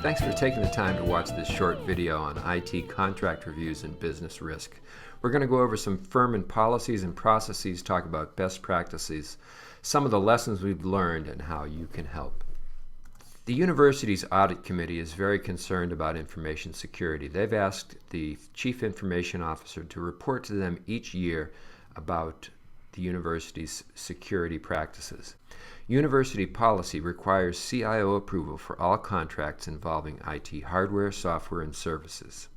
Thanks for taking the time to watch this short video on IT contract reviews and business risk. We're going to go over some firm and policies and processes, talk about best practices, some of the lessons we've learned, and how you can help. The university's audit committee is very concerned about information security. They've asked the chief information officer to report to them each year about the university's security practices. University policy requires CIO approval for all contracts involving IT hardware, software, and services.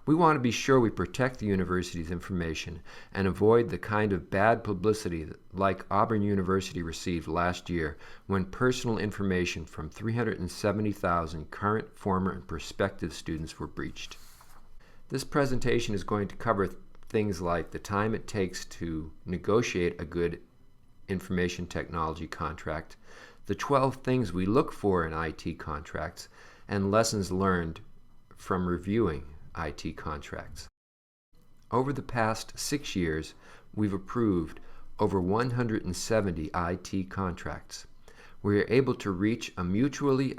We want to be sure we protect the university's information and avoid the kind of bad publicity like Auburn University received last year when personal information from 370,000 current, former, and prospective students were breached. This presentation is going to cover things like the time it takes to negotiate a good information technology contract, the 12 things we look for in IT contracts, and lessons learned from reviewing IT contracts. Over the past 6 years, we've approved over 170 IT contracts. We are able to reach a mutually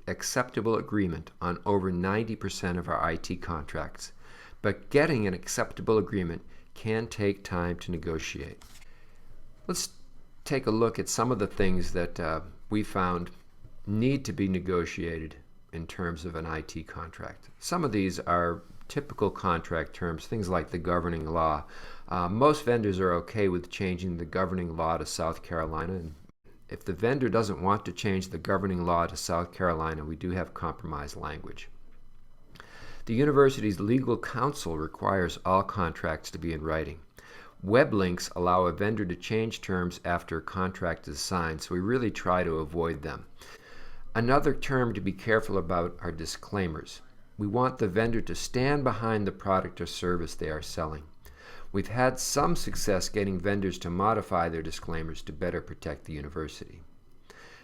acceptable agreement on over 90% of our IT contracts, but getting an acceptable agreement can take time to negotiate. Let's take a look at some of the things that we found need to be negotiated in terms of an IT contract. Some of these are typical contract terms, things like the governing law. Most vendors are okay with changing the governing law to South Carolina. And if the vendor doesn't want to change the governing law to South Carolina, we do have compromise language. The university's legal counsel requires all contracts to be in writing. Web links allow a vendor to change terms after a contract is signed, so we really try to avoid them. Another term to be careful about are disclaimers. We want the vendor to stand behind the product or service they are selling. We've had some success getting vendors to modify their disclaimers to better protect the university.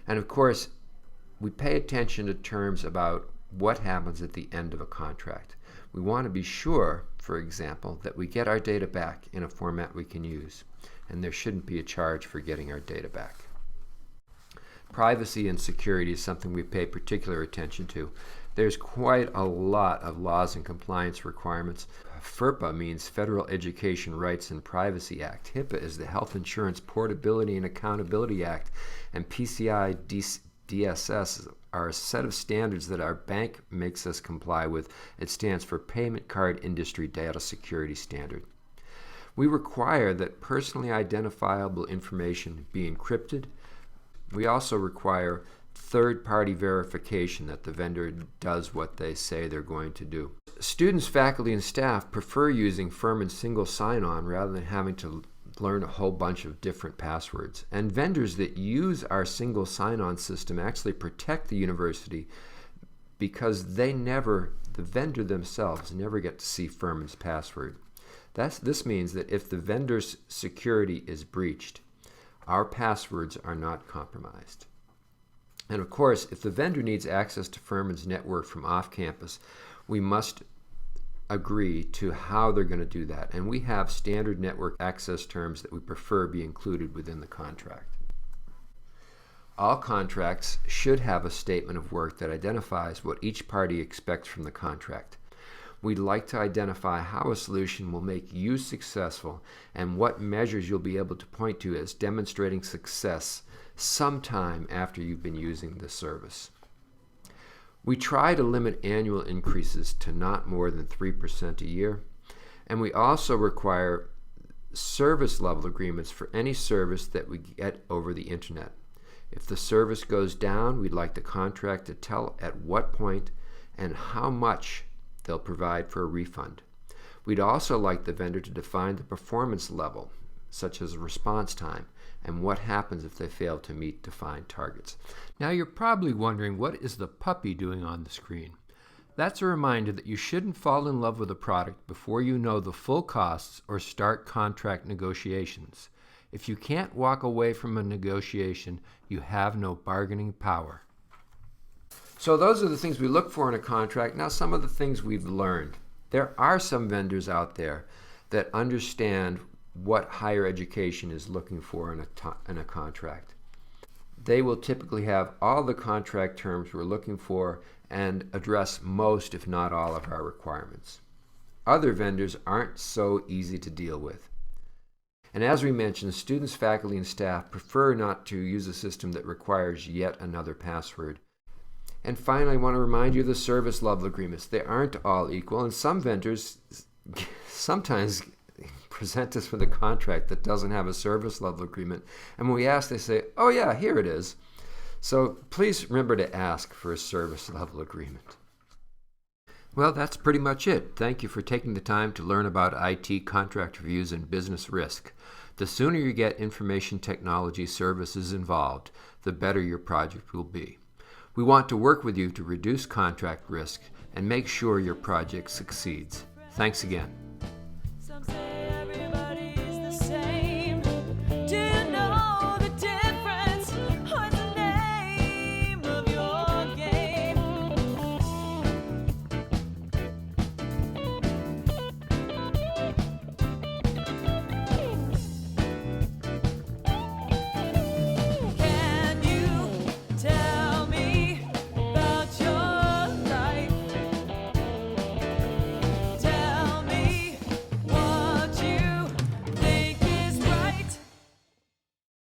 And of course, we pay attention to terms about what happens at the end of a contract. We want to be sure, for example, that we get our data back in a format we can use, and there shouldn't be a charge for getting our data back. Privacy and security is something we pay particular attention to. There's quite a lot of laws and compliance requirements. FERPA means Federal Education Rights and Privacy Act. HIPAA is the Health Insurance Portability and Accountability Act, and PCI DSS are a set of standards that our bank makes us comply with. It stands for Payment Card Industry Data Security Standard. We require that personally identifiable information be encrypted. We also require third-party verification that the vendor does what they say they're going to do. Students, faculty, and staff prefer using firm and single sign-on rather than having to learn a whole bunch of different passwords. And vendors that use our single sign-on system actually protect the university because the vendor themselves never get to see firm's password. This means that if the vendor's security is breached, our passwords are not compromised. And of course, if the vendor needs access to Furman's network from off-campus, we must agree to how they're going to do that. And we have standard network access terms that we prefer be included within the contract. All contracts should have a statement of work that identifies what each party expects from the contract. We'd like to identify how a solution will make you successful and what measures you'll be able to point to as demonstrating success sometime after you've been using the service. We try to limit annual increases to not more than 3% a year, and we also require service level agreements for any service that we get over the internet. If the service goes down, we'd like the contract to tell at what point and how much they'll provide for a refund. We'd also like the vendor to define the performance level, such as response time, and what happens if they fail to meet defined targets. Now you're probably wondering, what is the puppy doing on the screen? That's a reminder that you shouldn't fall in love with a product before you know the full costs or start contract negotiations. If you can't walk away from a negotiation, you have no bargaining power. So those are the things we look for in a contract. Now some of the things we've learned. There are some vendors out there that understand what higher education is looking for in a contract. They will typically have all the contract terms we're looking for and address most, if not all, of our requirements. Other vendors aren't so easy to deal with. And as we mentioned, students, faculty, and staff prefer not to use a system that requires yet another password. And finally, I want to remind you of the service level agreements. They aren't all equal, and some vendors sometimes present us with a contract that doesn't have a service level agreement. And when we ask, they say, oh yeah, here it is. So please remember to ask for a service level agreement. Well, that's pretty much it. Thank you for taking the time to learn about IT contract reviews and business risk. The sooner you get information technology services involved, the better your project will be. We want to work with you to reduce contract risk and make sure your project succeeds. Thanks again.